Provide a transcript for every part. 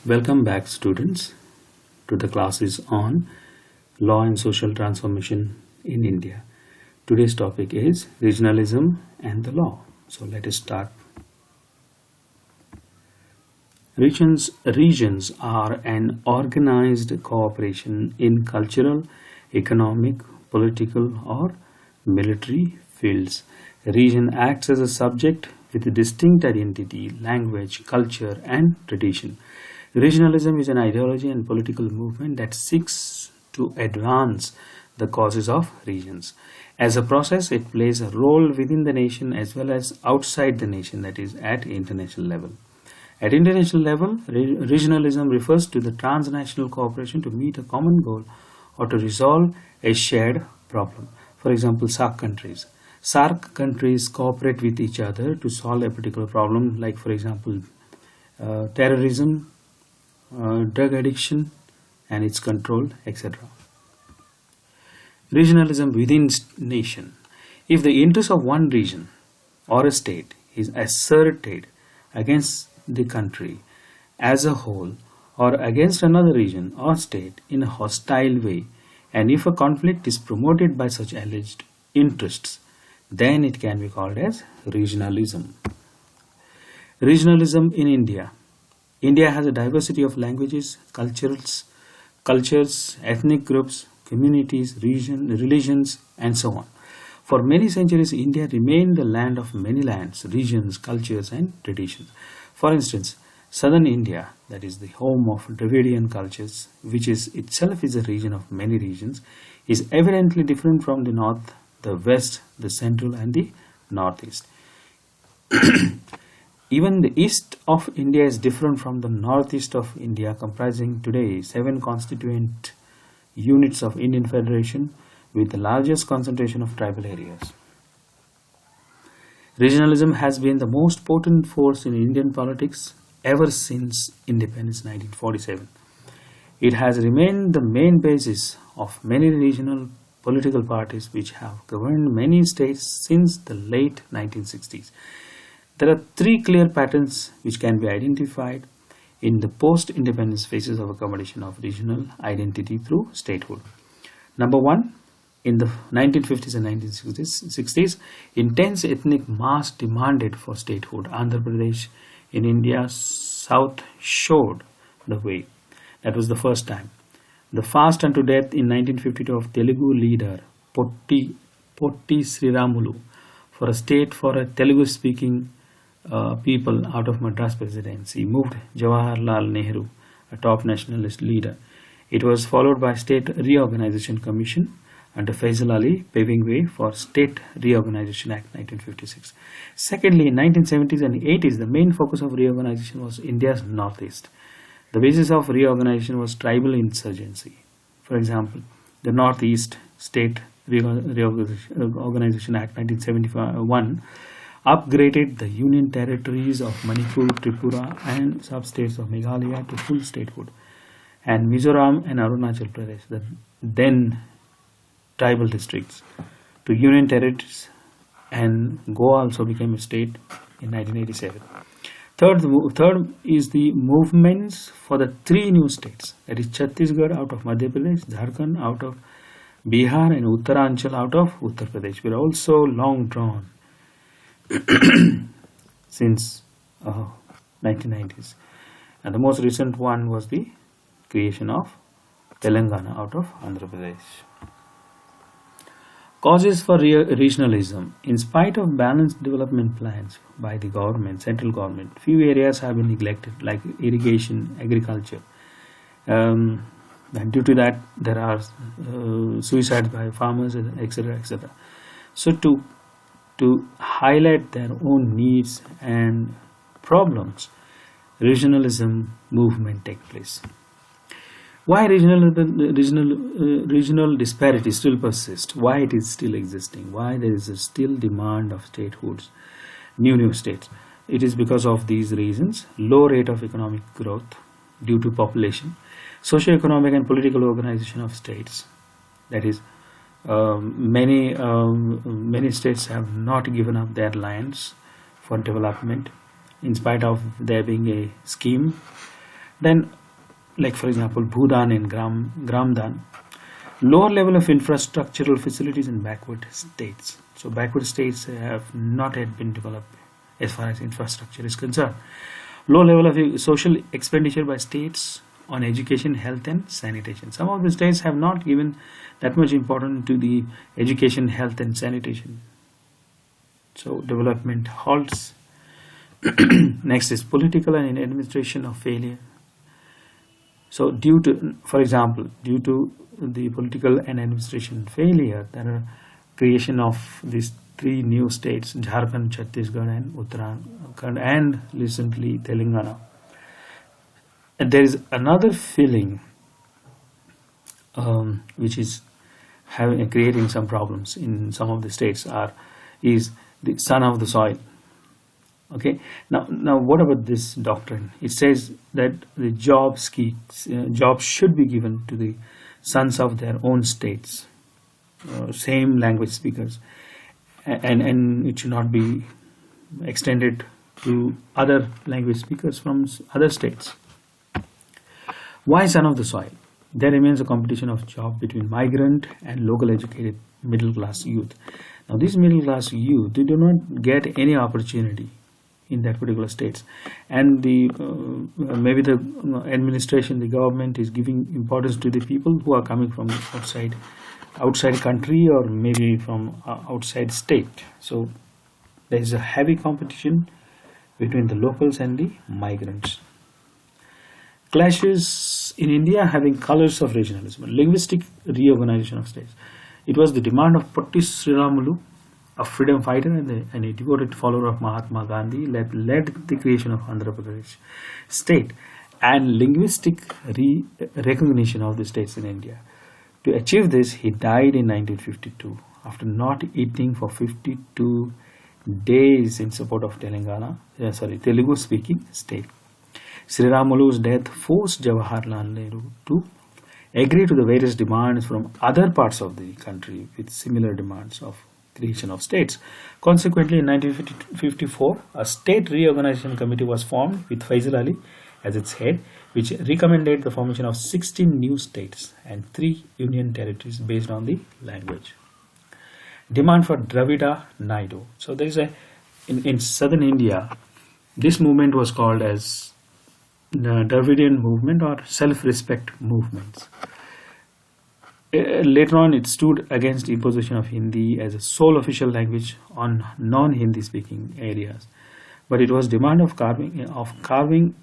Welcome back, students, to the classes on Law and Social Transformation in India. Today's topic is Regionalism and the Law. So let us start. Regions are an organized cooperation in cultural, economic, political, or military fields. A region acts as a subject with a distinct identity, language, culture, and tradition. Regionalism is an ideology and political movement that seeks to advance the causes of regions. As a process, it plays a role within the nation as well as outside the nation, that is, at international level. At international level, regionalism refers to the transnational cooperation to meet a common goal or to resolve a shared problem. For example, SAARC countries. SAARC countries cooperate with each other to solve a particular problem, like, for example, terrorism, drug addiction and its control, etc. Regionalism within nation. If the interest of one region or a state is asserted against the country as a whole or against another region or state in a hostile way, and if a conflict is promoted by such alleged interests, then it can be called as regionalism. Regionalism in India. India has a diversity of languages, cultures, ethnic groups, communities, religions, and so on. For many centuries, India remained the land of many lands, regions, cultures, and traditions. For instance, southern India, that is the home of Davidian cultures, which is itself is a region of many regions, is evidently different from the north, the west, the central, and the northeast. Even the east of India is different from the northeast of India, comprising today 7 constituent units of Indian Federation with the largest concentration of tribal areas. Regionalism has been the most potent force in Indian politics ever since independence 1947. It has remained the main basis of many regional political parties which have governed many states since the late 1960s. There are 3 clear patterns which can be identified in the post-independence phases of accommodation of regional identity through statehood. Number 1, in the 1950s and 1960s, intense ethnic mass demanded for statehood. Andhra Pradesh in India's south showed the way. That was the first time. The fast unto death in 1952 of Telugu leader Potti Sriramulu for a state for a Telugu-speaking people out of Madras presidency moved Jawaharlal Nehru, a top nationalist leader. It was followed by State Reorganization Commission under Faisal Ali, paving way for State Reorganization Act 1956. Secondly, in 1970s and 80s, the main focus of reorganization was India's northeast. The basis of reorganization was tribal insurgency. For example, the Northeast State Reorganization Act 1971 upgraded the union territories of Manipur, Tripura and sub-states of Meghalaya to full statehood, and Mizoram and Arunachal Pradesh, the then tribal districts, to union territories, and Goa also became a state in 1987. Third is the movements for the 3 new states, that is Chhattisgarh out of Madhya Pradesh, Jharkhand out of Bihar, and Uttaranchal out of Uttar Pradesh were also long drawn since 1990s, and the most recent one was the creation of Telangana out of Andhra Pradesh. Causes for regionalism. In spite of balanced development plans by the government, central government, few areas have been neglected, like irrigation, agriculture, and due to that there are suicides by farmers, etc., etc. So to highlight their own needs and problems, regionalism movement take place. Why regional disparities still persist? Why it is still existing? Why there is a still demand of statehoods, new states? It is because of these reasons: low rate of economic growth due to population, socio-economic and political organization of states. That is, many states have not given up their lands for development in spite of there being a scheme. Then like for example Bhudan and Gramdan, lower level of infrastructural facilities in backward states. So backward states have not yet been developed as far as infrastructure is concerned. Low level of social expenditure by states on education, health and sanitation. Some of the states have not given that much importance to the education, health and sanitation. So development halts. Next is political and administration of failure. So due to, for example, due to the political and administration failure, there are creation of these 3 new states, Jharkhand, Chhattisgarh and Uttarakhand, and recently Telangana. And there is another feeling which is creating some problems in some of the states is the son of the soil. Okay. Now, what about this doctrine? It says that the jobs should be given to the sons of their own states, same language speakers, and it should not be extended to other language speakers from other states. Why son of the soil? There remains a competition of job between migrant and local educated middle class youth. Now, these middle class youth, they do not get any opportunity in that particular states, and the maybe the administration, the government is giving importance to the people who are coming from outside country or maybe from outside state. So there is a heavy competition between the locals and the migrants. Clashes in India having colors of regionalism, linguistic reorganization of states. It was the demand of Patti Sriramulu, a freedom fighter and a devoted follower of Mahatma Gandhi, that led the creation of Andhra Pradesh state and linguistic recognition of the states in India. To achieve this, he died in 1952 after not eating for 52 days in support of Telugu-speaking state. Sriramulu's death forced Jawaharlal Nehru to agree to the various demands from other parts of the country with similar demands of creation of states. Consequently, in 1954, a state reorganization committee was formed with Faisal Ali as its head, which recommended the formation of 16 new states and 3 union territories based on the language. Demand for Dravida Naidu. So there is in southern India, this movement was called as the Davidian Movement or self-respect movements. Later on, it stood against imposition of Hindi as a sole official language on non-Hindi speaking areas, but it was demand of carving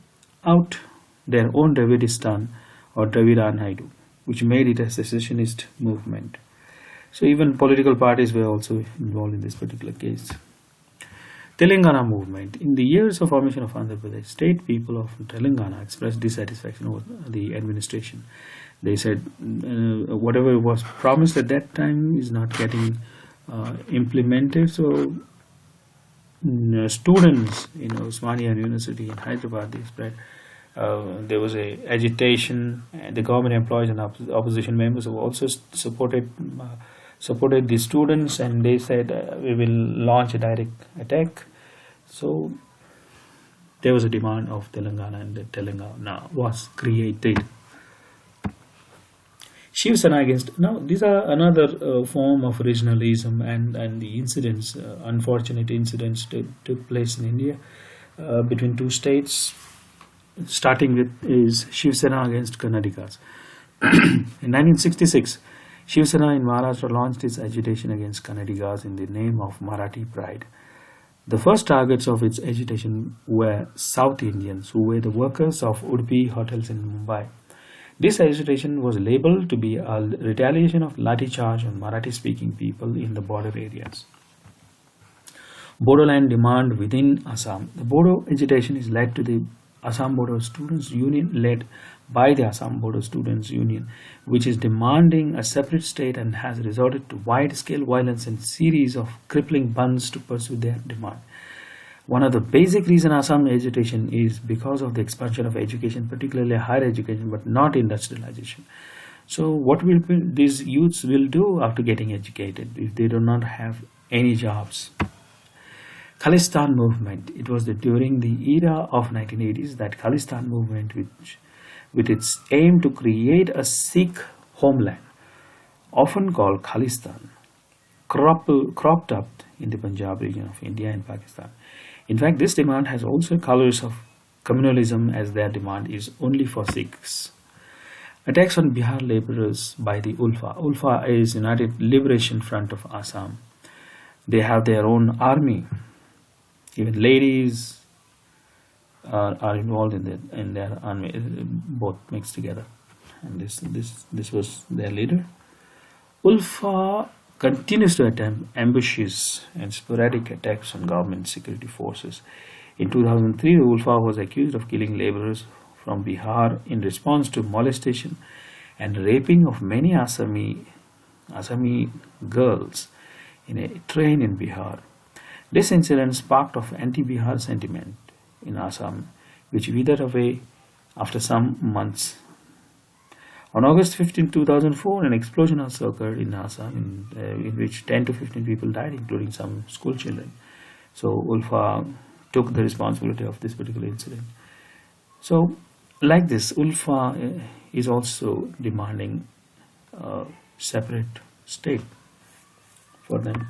out their own Dravidistan or Dravida Naidu, which made it a secessionist movement. So even political parties were also involved in this particular case. Telangana Movement. In the years of formation of Andhra Pradesh, state people of Telangana expressed dissatisfaction with the administration. They said whatever was promised at that time is not getting implemented. So students in Osmania University in Hyderabad, they spread. There was a agitation, and the government employees and opposition members who also supported the students, and they said we will launch a direct attack. So there was a demand of Telangana, and Telangana was created. Shiv Sena against, now these are another form of regionalism, and the incidents, unfortunate incidents took place in India between 2 states. Starting with is Shiv Sena against Karnatakas. In 1966, Shiv Sena in Maharashtra launched its agitation against Kannadigas in the name of Marathi pride. The first targets of its agitation were South Indians, who were the workers of Udupi hotels in Mumbai. This agitation was labeled to be a retaliation of lathi charge on Marathi-speaking people in the border areas. Bodoland demand within Assam. The Bodo agitation is led to the Assam Bodo Students Union, led by the Assam Bodo Students Union, which is demanding a separate state and has resorted to wide-scale violence and series of crippling bunds to pursue their demand. One of the basic reasons Assam agitation is because of the expansion of education, particularly higher education, but not industrialization. So what will these youths will do after getting educated if they do not have any jobs? Khalistan movement. It was during the era of 1980s that Khalistan movement, with its aim to create a Sikh homeland, often called Khalistan, cropped up in the Punjab region of India and Pakistan. In fact, this demand has also colors of communalism, as their demand is only for Sikhs. Attacks on Bihar laborers by the ULFA. ULFA is United Liberation Front of Assam. They have their own army. Even ladies are involved in their army, both mixed together. And this was their leader. ULFA continues to attempt ambushes and sporadic attacks on government security forces. In 2003, ULFA was accused of killing laborers from Bihar in response to molestation and raping of many Assami girls in a train in Bihar. This incident sparked of anti-Bihar sentiment in Assam, which withered away after some months. On August 15, 2004, an explosion also occurred in Assam in which 10 to 15 people died, including some school children. So ULFA took the responsibility of this particular incident. So like this, ULFA is also demanding a separate state for them.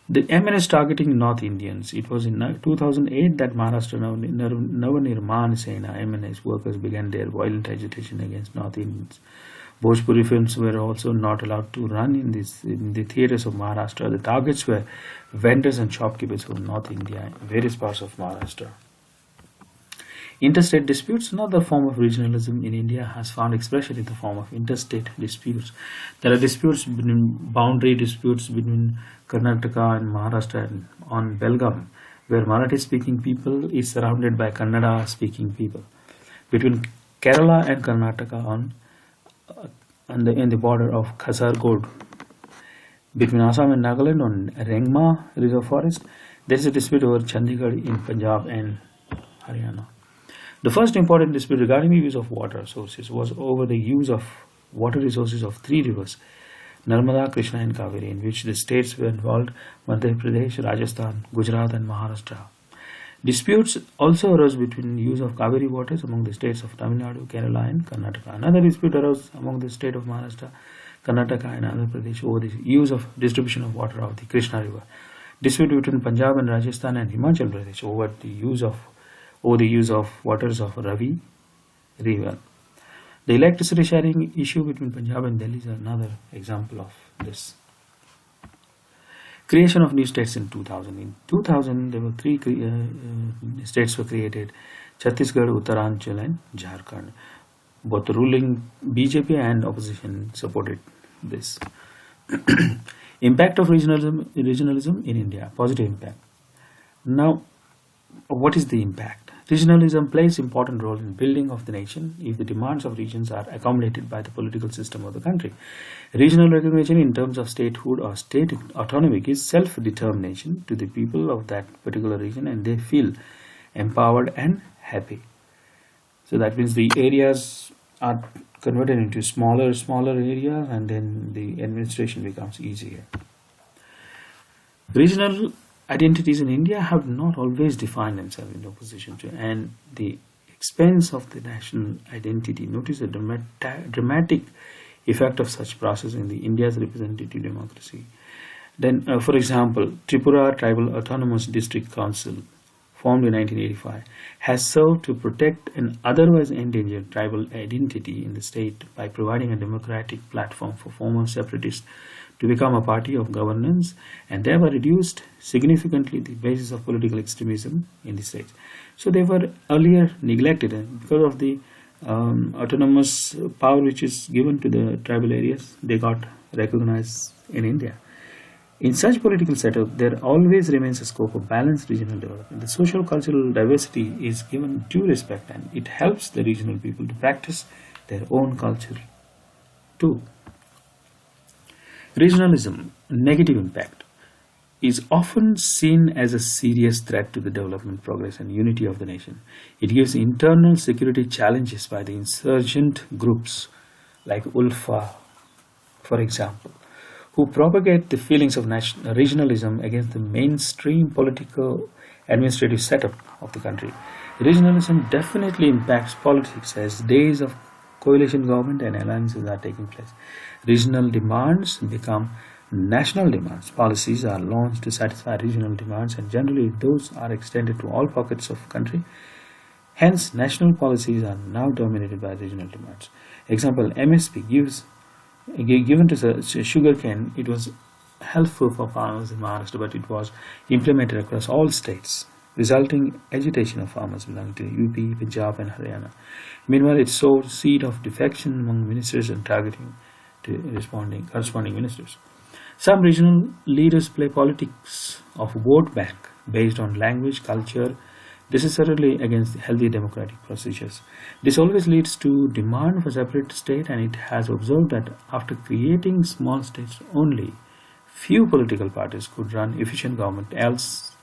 The MN is targeting North Indians. It was in 2008 that Maharashtra Navnirman Sena MNS workers began their violent agitation against North Indians. Bhojpuri films were also not allowed to run in the theatres of Maharashtra. The targets were vendors and shopkeepers from North India, various parts of Maharashtra. Interstate disputes, another form of regionalism in India, has found expression in the form of interstate disputes. There are boundary disputes between Karnataka and Maharashtra and on Belgaum, where Marathi-speaking people is surrounded by Kannada-speaking people. Between Kerala and Karnataka in the border of Kasargod. Between Assam and Nagaland on Rengma Reserve Forest, there is a dispute over Chandigarh in Punjab and Haryana. The first important dispute regarding the use of water sources was over the use of water resources of three rivers, Narmada, Krishna and Kaveri, in which the states were involved: Madhya Pradesh, Rajasthan, Gujarat and Maharashtra. Disputes also arose between use of Kaveri waters among the states of Tamil Nadu, Kerala and Karnataka. Another dispute arose among the state of Maharashtra, Karnataka and Andhra Pradesh over the use of distribution of water of the Krishna River. Dispute between Punjab and Rajasthan and Himachal Pradesh over the use of waters of Ravi River. The electricity sharing issue between Punjab and Delhi is another example of this. Creation of new states in 2000. In 2000, there were three states were created: Chhattisgarh, Uttaranchal, and Jharkhand. Both the ruling BJP and opposition supported this. Impact of regionalism in India, positive impact. Now, what is the impact? Regionalism plays an important role in building of the nation if the demands of regions are accommodated by the political system of the country. Regional recognition in terms of statehood or state autonomy gives self-determination to the people of that particular region, and they feel empowered and happy. So that means the areas are converted into smaller areas, and then the administration becomes easier. Regional identities in India have not always defined themselves in opposition to and the expense of the national identity. Notice the dramatic effect of such process in the India's representative democracy. Then, for example, Tripura Tribal Autonomous District Council, formed in 1985, has served to protect an otherwise endangered tribal identity in the state by providing a democratic platform for former separatists to become a party of governance, and thereby reduced significantly the basis of political extremism in the state. So they were earlier neglected, and because of the autonomous power which is given to the tribal areas, they got recognized in India. In such political setup, there always remains a scope of balanced regional development. The social cultural diversity is given due respect, and it helps the regional people to practice their own culture too. Regionalism, negative impact, is often seen as a serious threat to the development, progress and unity of the nation. It gives internal security challenges by the insurgent groups like ULFA, for example, who propagate the feelings of regionalism against the mainstream political administrative setup of the country. Regionalism definitely impacts politics as days of coalition government and alliances are taking place. Regional demands become national demands. Policies are launched to satisfy regional demands and generally those are extended to all pockets of country. Hence, national policies are now dominated by regional demands. Example, MSP given to sugarcane, it was helpful for farmers in Maharashtra, but it was implemented across all states, resulting agitation of farmers belonging to UP, Punjab and Haryana. Meanwhile, it sowed seed of defection among ministers and targeting to corresponding ministers. Some regional leaders play politics of vote bank based on language, culture, necessarily against healthy democratic procedures. This always leads to demand for separate state, and it has observed that after creating small states only, few political parties could run efficient government, else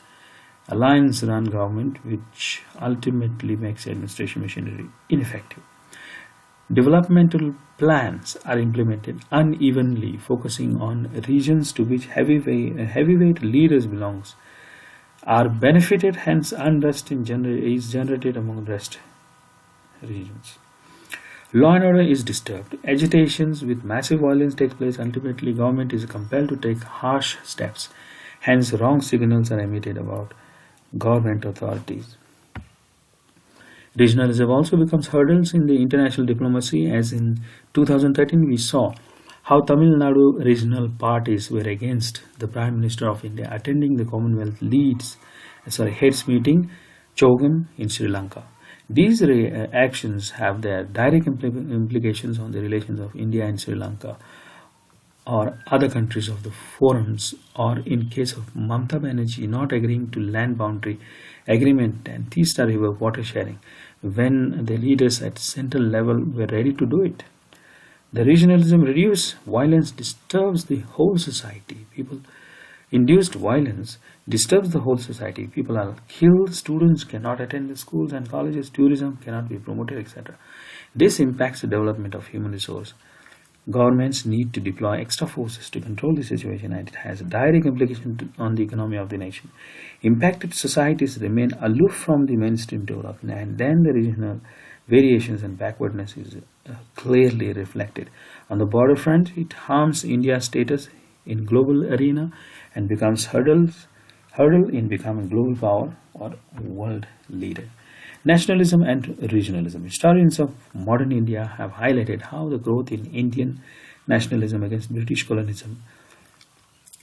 alliance run government, which ultimately makes administration machinery ineffective. Developmental plans are implemented unevenly, focusing on regions to which heavyweight leaders belongs are benefited, hence unrest is generated among rest regions. Law and order is disturbed. Agitations with massive violence take place. Ultimately, government is compelled to take harsh steps. Hence, wrong signals are emitted about government authorities. Regionalism also becomes hurdles in the international diplomacy, as in 2013 we saw how Tamil Nadu regional parties were against the Prime Minister of India attending the Commonwealth heads meeting Chogam in Sri Lanka. These actions have their direct implications on the relations of India and Sri Lanka or other countries of the forums, or in case of Mamata Banerjee not agreeing to land boundary agreement and Teesta River water sharing when the leaders at central level were ready to do it. The regionalism reduced violence disturbs the whole society. People induced violence disturbs the whole society. People are killed, students cannot attend the schools and colleges, tourism cannot be promoted, etc. This impacts the development of human resource. Governments need to deploy extra forces to control the situation, and it has a direct implication on the economy of the nation. Impacted societies remain aloof from the mainstream development, and then the regional variations and backwardness is clearly reflected. On the border front, it harms India's status in global arena and becomes hurdle in becoming global power or world leader. Nationalism and regionalism. Historians of modern India have highlighted how the growth in Indian nationalism against British colonialism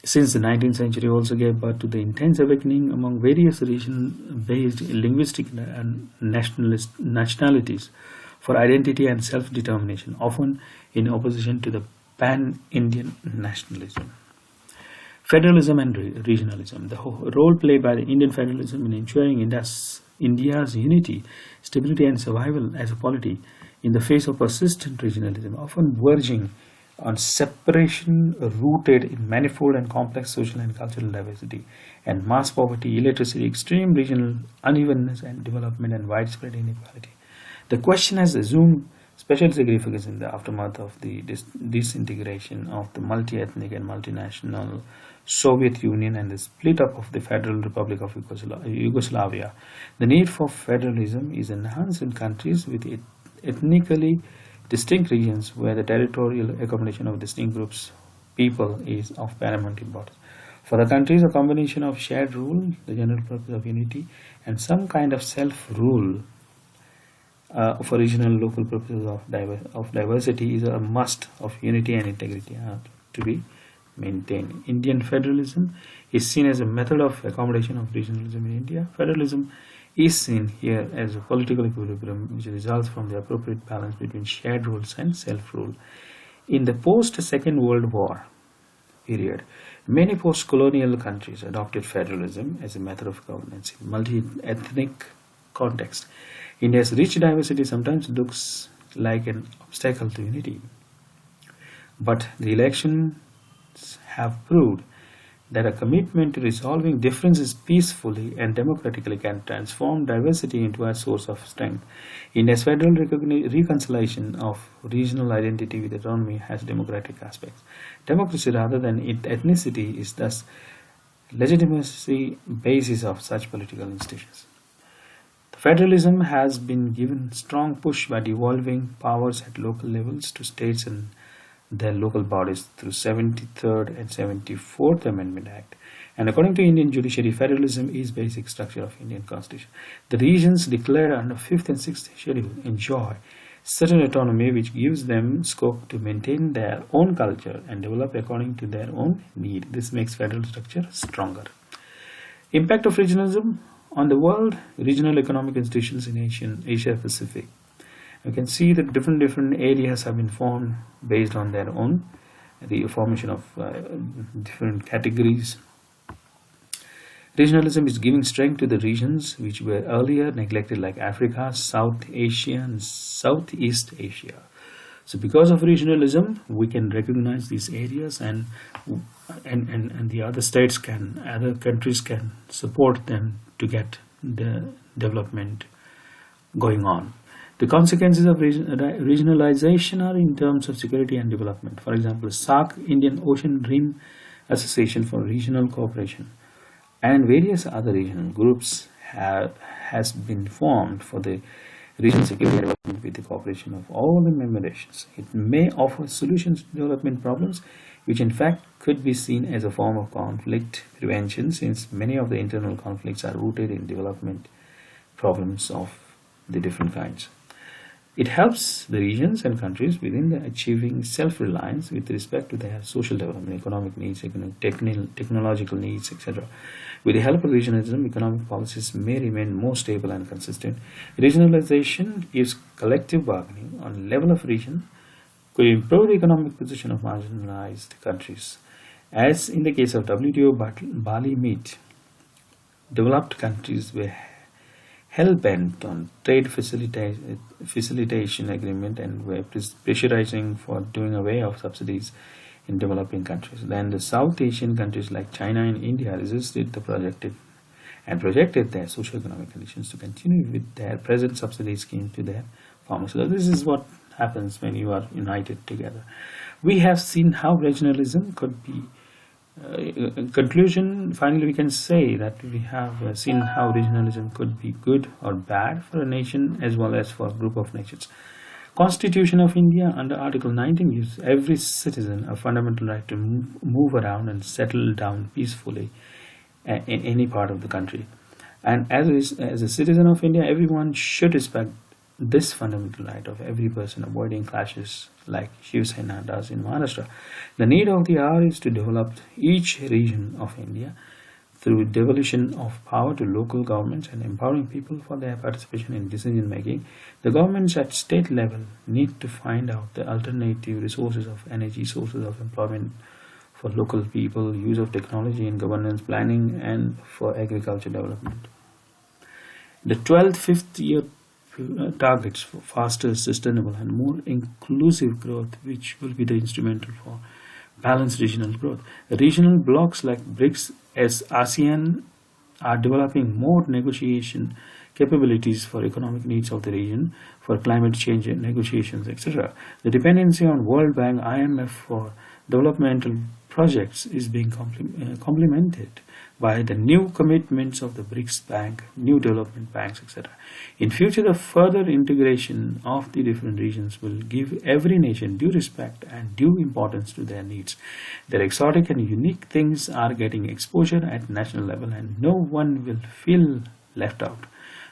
since the 19th century also gave birth to the intense awakening among various region-based linguistic and nationalities for identity and self-determination, often in opposition to the pan-Indian nationalism. Federalism and regionalism. The role played by the Indian federalism in ensuring India's unity, stability and survival as a polity in the face of persistent regionalism, often verging on separation rooted in manifold and complex social and cultural diversity and mass poverty, illiteracy, extreme regional unevenness and development and widespread inequality. The question has assumed special significance in the aftermath of the disintegration of the multi-ethnic and multinational Soviet Union and the split up of the Federal Republic of Yugoslavia. The need for federalism is enhanced in countries with ethnically distinct regions where the territorial accommodation of distinct groups people is of paramount importance. For the countries, a combination of shared rule, the general purpose of unity, and some kind of self-rule for regional and local purposes of diversity is a must of unity and integrity to be maintained. Indian federalism is seen as a method of accommodation of regionalism in India. Federalism is seen here as a political equilibrium which results from the appropriate balance between shared rules and self-rule. In the post-Second World War period, many post-colonial countries adopted federalism as a method of governance in multi-ethnic context. India's rich diversity sometimes looks like an obstacle to unity, but the elections have proved that a commitment to resolving differences peacefully and democratically can transform diversity into a source of strength. India's federal reconciliation of regional identity with autonomy has democratic aspects. Democracy rather than ethnicity is thus legitimacy basis of such political institutions. The Federalism has been given strong push by devolving powers at local levels to states and their local bodies through 73rd and 74th Amendment Act. And according to Indian judiciary, federalism is basic structure of Indian constitution. The regions declared under 5th and 6th schedule enjoy certain autonomy which gives them scope to maintain their own culture and develop according to their own need. This makes federal structure stronger. Impact of regionalism on the world, regional economic institutions in Asia Pacific. You can see that different areas have been formed based on their own, the formation of different categories. Regionalism is giving strength to the regions which were earlier neglected, like Africa, South Asia, and Southeast Asia. So because of regionalism, we can recognize these areas, and the other countries can support them to get the development going on. The consequences of regionalization are in terms of security and development. For example, SAARC, Indian Ocean Rim Association for Regional Cooperation, and various other regional groups has been formed for the regional security and development with the cooperation of all the member nations. It may offer solutions to development problems, which in fact could be seen as a form of conflict prevention, since many of the internal conflicts are rooted in development problems of the different kinds. It helps the regions and countries within achieving self-reliance with respect to their social development, economic needs, technological needs, etc. With the help of regionalism, economic policies may remain more stable and consistent. Regionalization gives collective bargaining on level of region, could improve the economic position of marginalized countries. As in the case of WTO Bali Meet, developed countries were hell-bent on trade facilitation agreement and were pressurizing for doing away of subsidies in developing countries. Then the South Asian countries like China and India resisted the projected their socio-economic conditions to continue with their present subsidy scheme to their farmers. So this is what happens when you are united together. We have seen how regionalism could be. In conclusion, finally, we can say that we have seen how regionalism could be good or bad for a nation as well as for a group of nations. Constitution of India under Article 19 gives every citizen a fundamental right to move around and settle down peacefully in any part of the country. And as a citizen of India, everyone should respect this fundamental right of every person, avoiding clashes like Shiv Sena does in Maharashtra. The need of the hour is to develop each region of India through devolution of power to local governments and empowering people for their participation in decision making. The governments at state level need to find out the alternative resources of energy, sources of employment for local people, use of technology in governance planning, and for agriculture development. The 12th fifth year targets for faster, sustainable and more inclusive growth, which will be the instrumental for balanced regional growth. Regional blocs like BRICS as ASEAN are developing more negotiation capabilities for economic needs of the region, for climate change negotiations, etc. The dependency on World Bank, IMF for developmental projects is being complemented by the new commitments of the BRICS Bank, new development banks, etc. In future, the further integration of the different regions will give every nation due respect and due importance to their needs. Their exotic and unique things are getting exposure at national level, and no one will feel left out.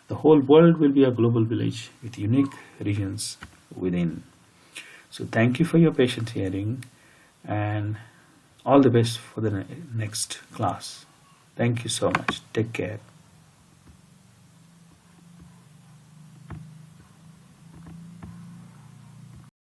The whole world will be a global village with unique regions within. So thank you for your patient hearing, and all the best for the next class. Thank you so much. Take care.